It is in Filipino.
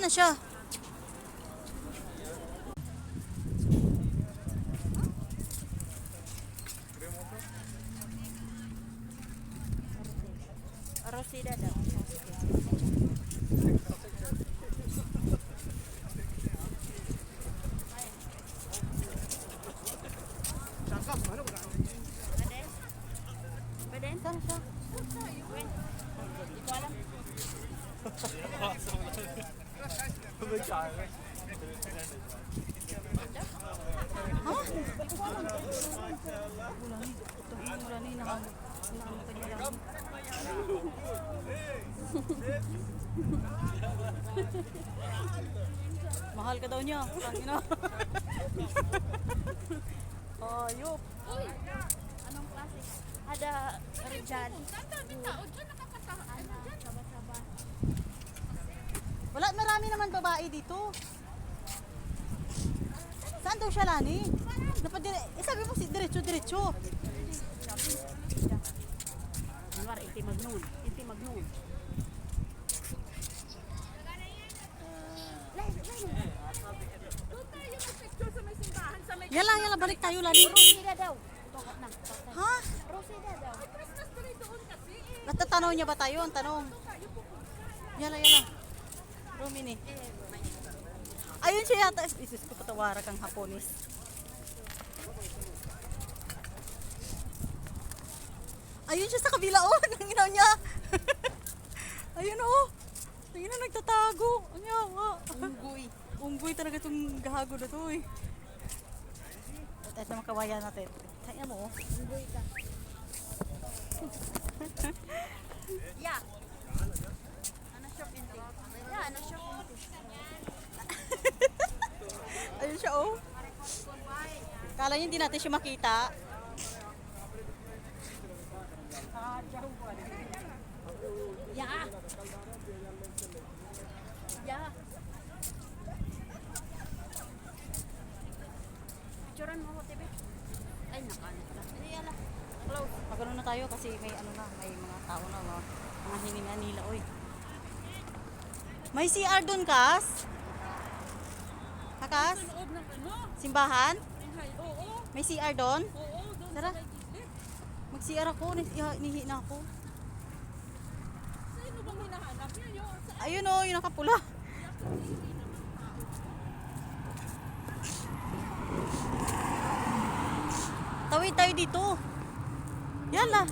Saan na siya? Rosida daw. Pwede? Saan siya? Hindi ko alam. Ha? Ulani na lang. Mahal ka daw niya. Tangina. Ayop. Uy, anong klase? Ada Rizal. Saba-saba. Wala, marami naman babae dito. Saan daw siya, Lani? Dapat sabi mo si diretso. Anwar, inti magnoon. Yala, balik tayo, Lani. Rosida daw. Tungkot na. Ha? Rosida daw. Natatanaw niya ba tayo? Ang tanong. Yala. Rumini. Ayun siya yata. Isus ko patawara kang Haponis. Ayun siya sa kabila. Oh, nanginaw niya. Ayun oh. Tingnan na nagtatago. Ang yawa. Unggoy talaga itong gahago na to eh. At na makawayan natin. Kaya mo oh. Unggoy ka. Yeah. Ano shop inti? Yeah, ano shop inti? Ayun siya oh. Kala niya hindi natin siya makita. Yeah. Yeah. Picturean mo ko, TV. Ay, nakaano pala. Hindi, yala. Close. Magano na tayo kasi may may mga tao na mga hininga nila oy. May CR doon, Kas? Hakas? Simbahan? Oo. May CR doon? Oo, doon. Tara. Mag-CR ako, nihi na ako. Sino bang hinahanap niyo? Ayun oh, yung nakapula. Tawid tayo dito. Yala.